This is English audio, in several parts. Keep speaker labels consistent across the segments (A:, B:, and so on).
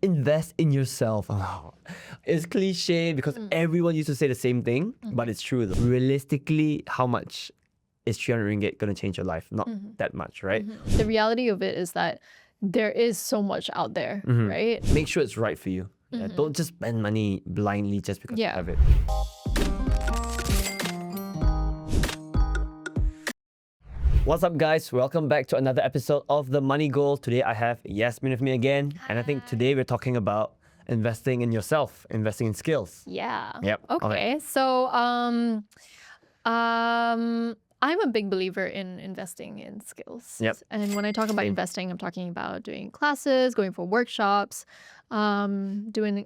A: invest in yourself. Oh, it's cliche because everyone used to say the same thing, but it's true though. Realistically, how much is 300 ringgit going to change your life? Not that much, right?
B: The reality of it is that there is so much out there, right?
A: Make sure it's right for you. Yeah, don't just spend money blindly just because you have it. What's up, guys? Welcome back to another episode of The Money Goal. Today I have Yasmin with me again. And I think today we're talking about investing in yourself, investing in skills.
B: Yeah.
A: Yep.
B: Okay. So I'm a big believer in investing in skills.
A: Yep.
B: And when I talk about investing, I'm talking about doing classes, going for workshops, doing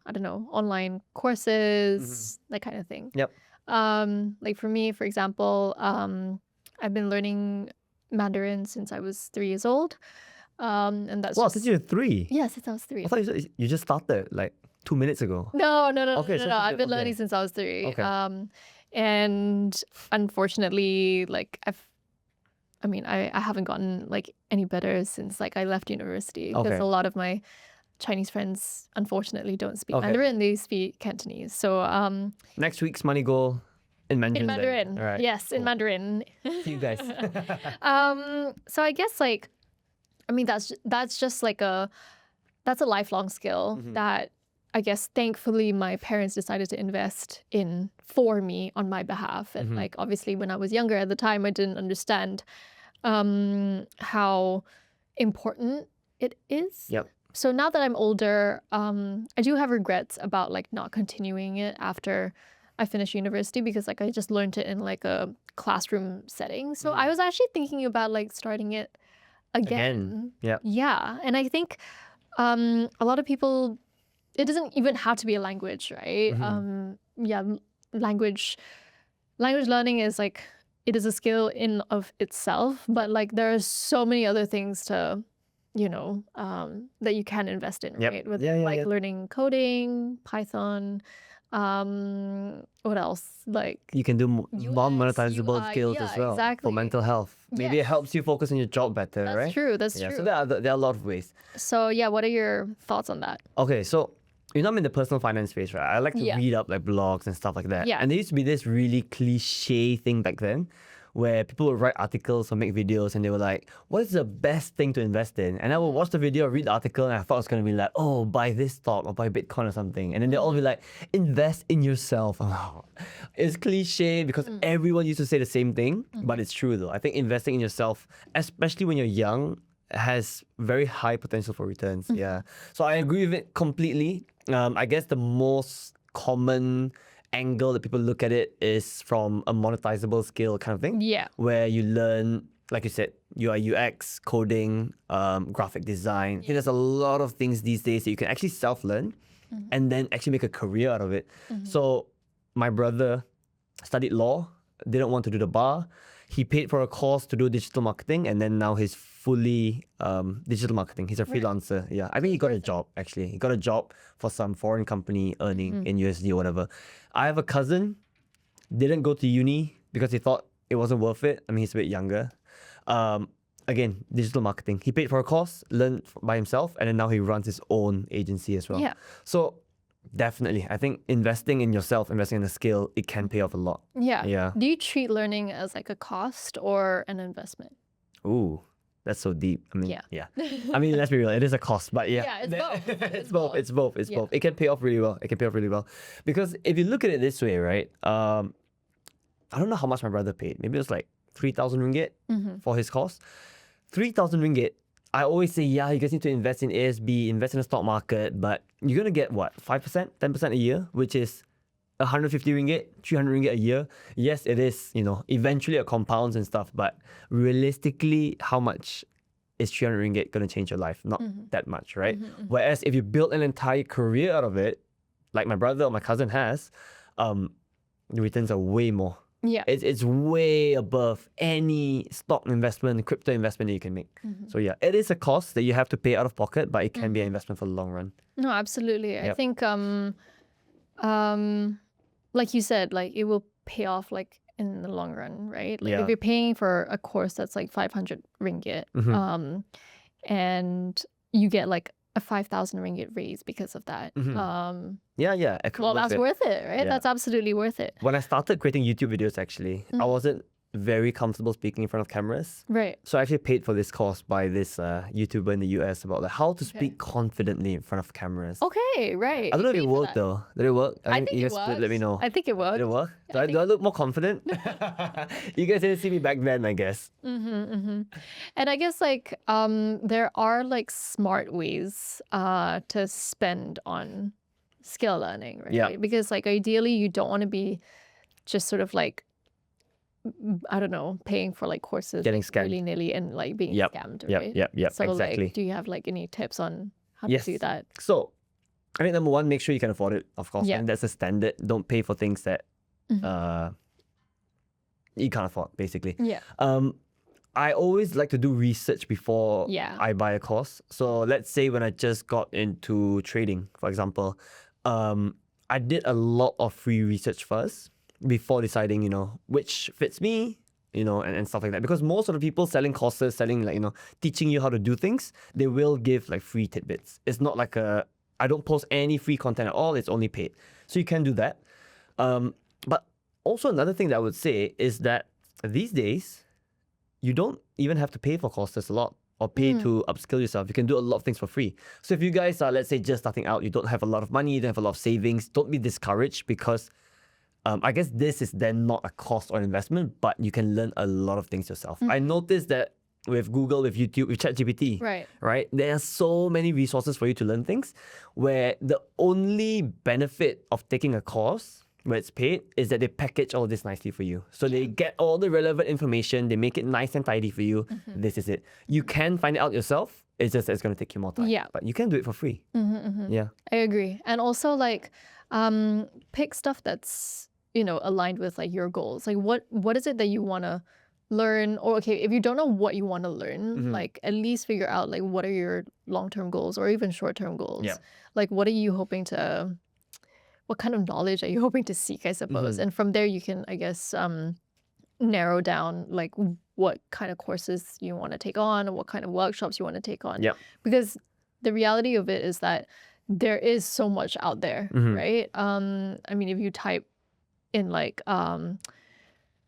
B: I don't know, online courses, that kind of thing.
A: Yep.
B: Like for me, for example, I've been learning Mandarin since I was 3 years old. And that's
A: Since you're 3?
B: Yeah, since I was 3.
A: I thought you just started like 2 minutes ago.
B: No.
A: Okay,
B: No. I've been learning since I was 3.
A: Okay.
B: And unfortunately, like I haven't gotten like any better since like I left university because a lot of my Chinese friends unfortunately don't speak Mandarin, they speak Cantonese. So
A: next week's Money Goal in Mandarin.
B: in Mandarin.
A: All right.
B: Yes, in Mandarin.
A: See you guys.
B: So I guess like that's just like that's a lifelong skill that I guess thankfully my parents decided to invest in for me on my behalf. And like obviously when I was younger at the time, I didn't understand how important it is.
A: Yep.
B: So now that I'm older, I do have regrets about like not continuing it after I finished university because like I just learned it in like a classroom setting. So I was actually thinking about like starting it again.
A: Yeah.
B: Yeah. And I think a lot of people, it doesn't even have to be a language, right? Language learning is like, it is a skill in of itself, but like there are so many other things to, you know, that you can invest in, right? With learning coding, Python, what else? Like
A: you can do
B: UX,
A: non-monetizable
B: UI,
A: skills as well for mental health. Maybe it helps you focus on your job better, right?
B: That's true. That's true.
A: So there are a lot of ways.
B: So yeah, what are your thoughts on that?
A: Okay, so you know I'm in the personal finance space, right? I like to read up like blogs and stuff like that.
B: Yeah.
A: And there used to be this really cliche thing back then where people would write articles or make videos and they were like, what is the best thing to invest in? And I would watch the video, read the article, and I thought it was going to be like, oh, buy this stock or buy Bitcoin or something. And then they'll all be like, invest in yourself. Oh, it's cliche because everyone used to say the same thing, but it's true though. I think investing in yourself, especially when you're young, has very high potential for returns. Yeah. So I agree with it completely. I guess the most common angle that people look at it is from a monetizable skill kind of thing. Yeah. Where you learn, like you said, UI, UX, coding, graphic design. I think there's a lot of things these days that you can actually self-learn and then actually make a career out of it. So my brother studied law, didn't want to do the bar. He paid for a course to do digital marketing, and then now he's fully digital marketing. He's a freelancer. Yeah, I think he got a job, actually. He got a job for some foreign company earning in USD or whatever. I have a cousin, didn't go to uni because he thought it wasn't worth it. I mean, he's a bit younger. Again, digital marketing. He paid for a course, learned by himself, and then now he runs his own agency as well. Yeah. So definitely, I think investing in yourself, investing in a skill, it can pay off a lot.
B: Yeah.
A: Yeah.
B: Do you treat learning as like a cost or an investment?
A: Ooh, that's so deep. I mean, yeah. I mean, let's be real, it is a cost, but yeah.
B: Yeah, it's both.
A: It's both. It can pay off really well. Because if you look at it this way, right? I don't know how much my brother paid. Maybe it was like 3,000 ringgit for his course. 3,000 ringgit. I always say, yeah, you guys need to invest in ASB, invest in the stock market, but you're going to get what, 5%, 10% a year, which is 150 ringgit, 300 ringgit a year. Yes, it is, you know, eventually it compounds and stuff, but realistically, how much is 300 ringgit going to change your life? Not that much, right? Whereas if you build an entire career out of it, like my brother or my cousin has, the returns are way more. Yeah, it's way above any stock investment, crypto investment that you can make. So yeah, it is a cost that you have to pay out of pocket, but it can be an investment for the long run.
B: No, absolutely. I think like you said, like it will pay off like in the long run, right? Like if you're paying for a course that's like 500 ringgit, and you get like a 5,000 ringgit raise because of that.
A: Yeah.
B: Well, that's worth it, right?
A: Yeah.
B: That's absolutely worth it.
A: When I started creating YouTube videos, actually, I wasn't very comfortable speaking in front of cameras.
B: Right.
A: So I actually paid for this course by this YouTuber in the US about like how to speak confidently in front of cameras.
B: Okay, right.
A: I don't know if
B: You
A: it
B: paid for
A: worked
B: that.
A: though. Did it work?
B: I think
A: you
B: it
A: guys
B: worked.
A: let me know.
B: I think it worked.
A: Did it work? Do I look more confident? You guys didn't see me back then, I guess.
B: And I guess like there are like smart ways to spend on skill learning, right?
A: Yeah.
B: Because like ideally you don't want to be just sort of like, I don't know, paying for like courses
A: Getting scammed.
B: willy-nilly and like being scammed, right?
A: Yep,
B: So
A: exactly.
B: like, do you have like any tips on how
A: Yes.
B: to do that?
A: So, I think number one, make sure you can afford it, of course.
B: Yeah.
A: And that's a standard. Don't pay for things that you can't afford, basically.
B: Yeah.
A: I always like to do research before I buy a course. So let's say when I just got into trading, for example, I did a lot of free research first before deciding, which fits me, and stuff like that. Because most of the people selling courses, selling like, teaching you how to do things, they will give like free tidbits. It's not like I don't post any free content at all. It's only paid. So you can do that. But also another thing that I would say is that these days, you don't even have to pay for courses a lot or pay to upskill yourself. You can do a lot of things for free. So if you guys are, let's say, just starting out, you don't have a lot of money, you don't have a lot of savings, don't be discouraged because I guess this is then not a cost or investment, but you can learn a lot of things yourself. I noticed that with Google, with YouTube, with ChatGPT, right? There are so many resources for you to learn things where the only benefit of taking a course where it's paid is that they package all this nicely for you. So they get all the relevant information, they make it nice and tidy for you. This is it. You can find it out yourself. It's just that it's going to take you more time.
B: Yeah.
A: But you can do it for free. Yeah.
B: I agree. And also like pick stuff that's, aligned with like your goals. Like what is it that you want to learn? Or okay, if you don't know what you want to learn, like at least figure out like what are your long-term goals or even short-term goals.
A: Yeah.
B: Like what are you hoping to, what kind of knowledge are you hoping to seek, I suppose? And from there you can, I guess, narrow down like what kind of courses you want to take on or what kind of workshops you want to take on.
A: Yeah.
B: Because the reality of it is that there is so much out there, right? I mean, if you type in like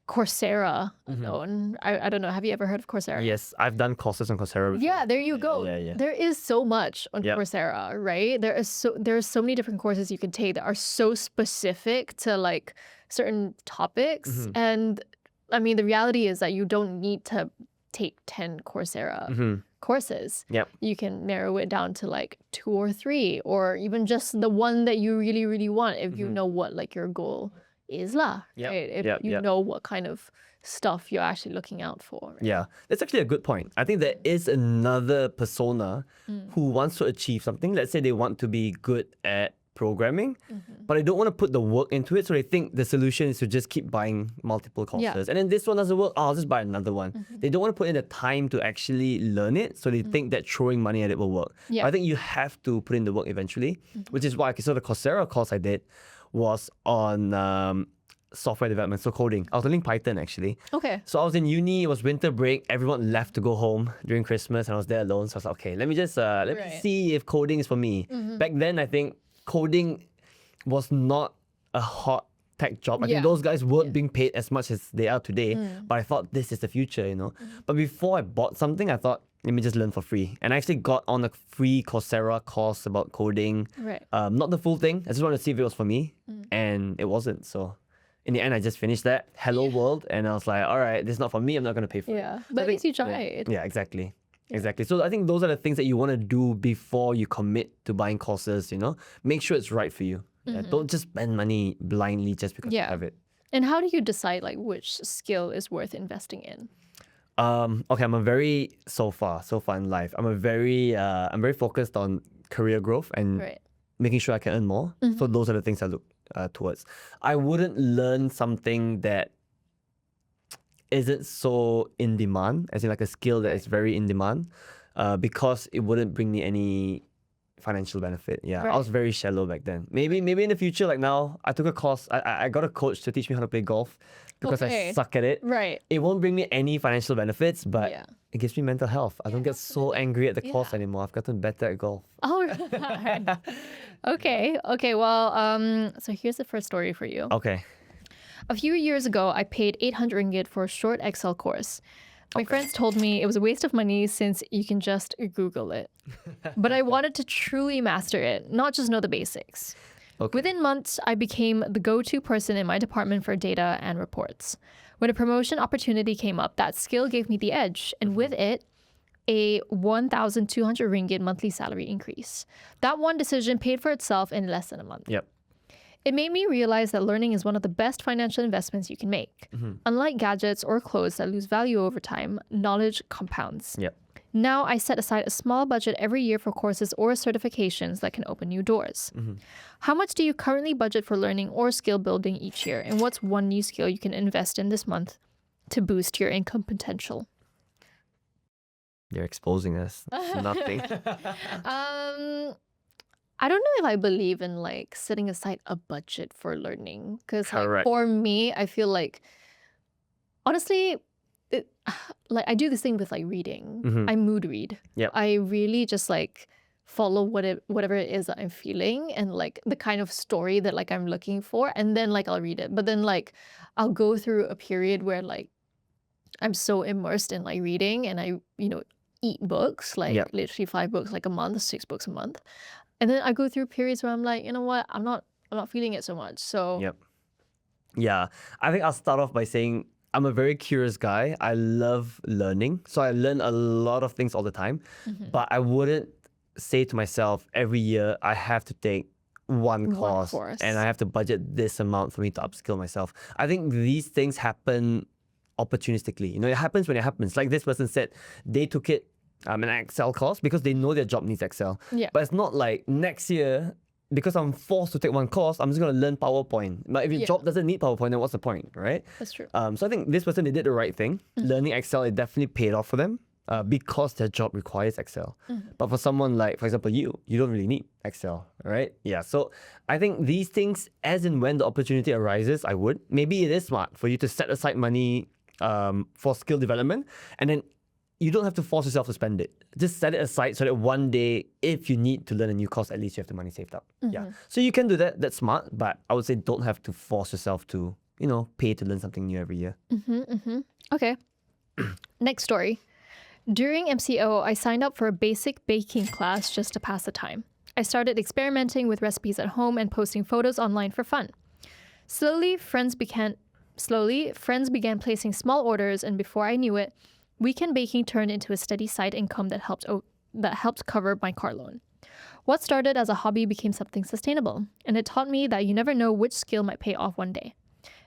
B: Coursera alone, I don't know, have you ever heard of Coursera?
A: Yes, I've done courses on Coursera before.
B: Yeah, there you go.
A: Yeah.
B: There is so much on Coursera, right? There are so many different courses you can take that are so specific to like certain topics. And I mean, the reality is that you don't need to take 10 Coursera courses.
A: Yep.
B: You can narrow it down to like 2 or 3, or even just the one that you really, really want if you know what like your goal is lah, right? If you know what kind of stuff you're actually looking out for. Right?
A: Yeah, that's actually a good point. I think there is another persona who wants to achieve something. Let's say they want to be good at programming, but they don't want to put the work into it. So they think the solution is to just keep buying multiple courses. And then this one doesn't work, I'll just buy another one. They don't want to put in the time to actually learn it. So they think that throwing money at it will work. But I think you have to put in the work eventually, which is why, so the Coursera course I did was on software development, so coding. I was learning Python actually.
B: Okay.
A: So I was in uni, it was winter break, everyone left to go home during Christmas and I was there alone. So I was like, okay, let me just let me see if coding is for me. Back then, I think coding was not a hot tech job. I think those guys weren't being paid as much as they are today. But I thought this is the future, But before I bought something, I thought, let me just learn for free. And I actually got on a free Coursera course about coding.
B: Right.
A: Not the full thing. I just wanted to see if it was for me. And it wasn't. So in the end, I just finished that. Hello world. And I was like, all right, this is not for me. I'm not going to pay for it.
B: Yeah. But at least you tried.
A: Yeah, exactly. Exactly. So I think those are the things that you want to do before you commit to buying courses, Make sure it's right for you. Yeah, don't just spend money blindly just because you have it.
B: And how do you decide like which skill is worth investing in?
A: Okay, so far in life, I'm very focused on career growth and making sure I can earn more. So those are the things I look towards. I wouldn't learn something that isn't so in demand, as in like a skill that is very in demand, because it wouldn't bring me any financial benefit. Yeah, I
B: Right.
A: was very shallow back then. Maybe in the future, like now, I took a course. I got a coach to teach me how to play golf because I
B: Okay.
A: suck at it.
B: Right.
A: It won't bring me any financial benefits, but
B: Yeah.
A: it gives me mental health. I don't get so angry at the course
B: Yeah.
A: anymore. I've gotten better at golf.
B: All right. Okay. Okay. Well, so here's the first story for you.
A: Okay.
B: A few years ago, I paid 800 ringgit for a short Excel course. My friends told me it was a waste of money since you can just Google it. But I wanted to truly master it, not just know the basics.
A: Okay.
B: Within months, I became the go-to person in my department for data and reports. When a promotion opportunity came up, that skill gave me the edge, and with it, a 1,200 ringgit monthly salary increase. That one decision paid for itself in less than a month.
A: Yep.
B: It made me realize that learning is one of the best financial investments you can make. Unlike gadgets or clothes that lose value over time, knowledge compounds.
A: Yep.
B: Now I set aside a small budget every year for courses or certifications that can open new doors. How much do you currently budget for learning or skill building each year? And what's one new skill you can invest in this month to boost your income potential?
A: You're exposing us. It's nothing.
B: I don't know if I believe in like setting aside a budget for learning because like,
A: Correct.
B: for me, I feel like honestly, like I do this thing with like reading. I mood read.
A: Yep.
B: I really just like follow whatever it is that I'm feeling and like the kind of story that like I'm looking for, and then like I'll read it. But then like I'll go through a period where like I'm so immersed in like reading, and I eat books like
A: Yep.
B: literally 5 books like a month, 6 books a month. And then I go through periods where I'm like, you know what, I'm not feeling it so much. So
A: Yep. Yeah. I think I'll start off by saying I'm a very curious guy. I love learning. So I learn a lot of things all the time. But I wouldn't say to myself every year I have to take one
B: One
A: course
B: course.
A: and I have to budget this amount for me to upskill myself. I think these things happen opportunistically. It happens when it happens. Like this person said, they took it an Excel course because they know their job needs Excel.
B: Yeah.
A: But it's not like next year, because I'm forced to take one course, I'm just going to learn PowerPoint. But if your
B: Yeah.
A: job doesn't need PowerPoint, then what's the point, right?
B: that's true.
A: So I think this person, they did the right thing. Learning Excel, it definitely paid off for them because their job requires Excel. But for someone like, for example, you don't really need Excel, right? Yeah. So I think these things, as and when the opportunity arises, I would. Maybe it is smart for you to set aside money for skill development, and then you don't have to force yourself to spend it. Just set it aside so that one day, if you need to learn a new course, at least you have the money saved up. Yeah. So you can do that. That's smart. But I would say don't have to force yourself to, pay to learn something new every year.
B: Okay. Next story. During MCO, I signed up for a basic baking class just to pass the time. I started experimenting with recipes at home and posting photos online for fun. Slowly, friends began placing small orders, and before I knew it, weekend baking turned into a steady side income that helped cover my car loan. What started as a hobby became something sustainable, and it taught me that you never know which skill might pay off one day.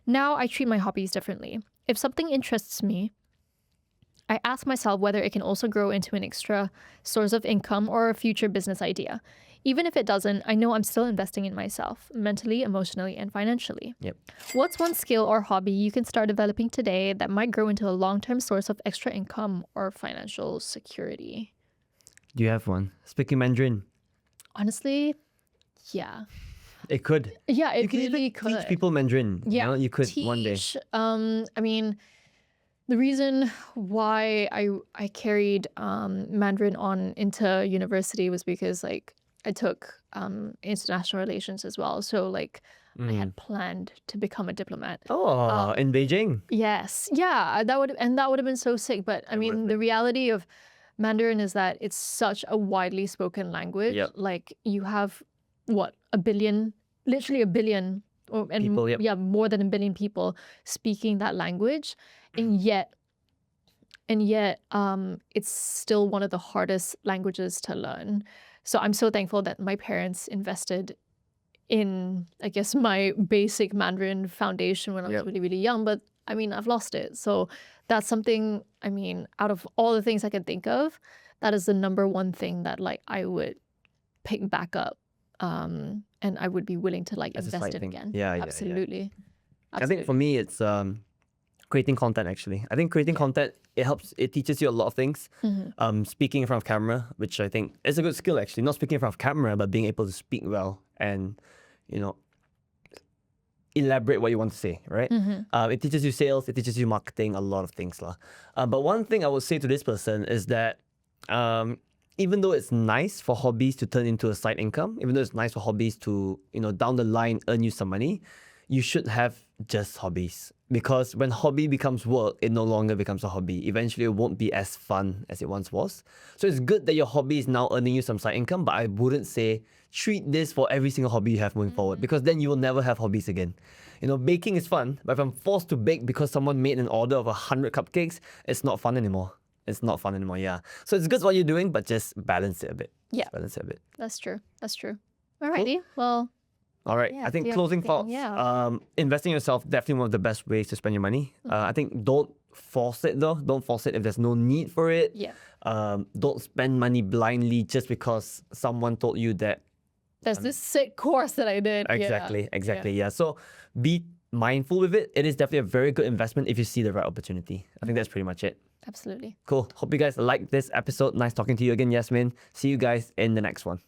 B: Now I treat my hobbies differently. If something interests me, I ask myself whether it can also grow into an extra source of income or a future business idea. Even if it doesn't, I know I'm still investing in myself, mentally, emotionally, and financially.
A: Yep.
B: What's one skill or hobby you can start developing today that might grow into a long-term source of extra income or financial security?
A: Do you have one? Speaking Mandarin.
B: Honestly, yeah.
A: It could.
B: Yeah,
A: You
B: it
A: can
B: really
A: even
B: could.
A: teach people Mandarin.
B: Yeah,
A: You could one day.
B: teach. I mean, the reason why I carried Mandarin on into university was because like I took international relations as well. So like I had planned to become a diplomat.
A: Oh, in Beijing.
B: Yes, yeah, that would have been so sick. But I mean, the reality of Mandarin is that it's such a widely spoken language.
A: Yep.
B: Like you have what, a billion, literally a billion, and
A: People, yep.
B: yeah, more than a billion people speaking that language, and yet, it's still one of the hardest languages to learn. So I'm so thankful that my parents invested in, I guess, my basic Mandarin foundation when I was
A: Yep.
B: really, really young. But I mean, I've lost it. So that's something, I mean, out of all the things I can think of, that is the number one thing that like I would pick back up. And I would be willing to like
A: As a
B: invest
A: side
B: in
A: thing.
B: again.
A: Yeah.
B: Absolutely.
A: I think for me, it's Creating content, actually. I think creating content, it teaches you a lot of things. Speaking in front of camera, which I think is a good skill, actually. Not speaking in front of camera, but being able to speak well and, you know, elaborate what you want to say, right? It teaches you sales, it teaches you marketing, a lot of things. But one thing I would say to this person is that even though it's nice for hobbies to turn into a side income, even though it's nice for hobbies to, you know, down the line earn you some money, you should have just hobbies. Because when hobby becomes work, it no longer becomes a hobby. Eventually, it won't be as fun as it once was. So it's good that your hobby is now earning you some side income, but I wouldn't say treat this for every single hobby you have moving forward, because then you will never have hobbies again. You know, baking is fun, but if I'm forced to bake because someone made an order of 100 cupcakes, it's not fun anymore. It's not fun anymore, yeah. So it's good what you're doing, but just balance it a bit.
B: Yeah.
A: Just balance it a bit.
B: That's true. That's true. Alrighty. Well,
A: all right.
B: yeah,
A: I think
B: do you have
A: closing
B: anything?
A: thoughts.
B: Yeah.
A: Investing in yourself, definitely one of the best ways to spend your money. I think don't force it though. Don't force it if there's no need for it.
B: Yeah.
A: Don't spend money blindly just because someone told you that.
B: There's this sick course that I did.
A: Exactly. Yeah. So be mindful with it. It is definitely a very good investment if you see the right opportunity. I think that's pretty much it.
B: Absolutely.
A: Cool. Hope you guys liked this episode. Nice talking to you again, Yasmin. See you guys in the next one.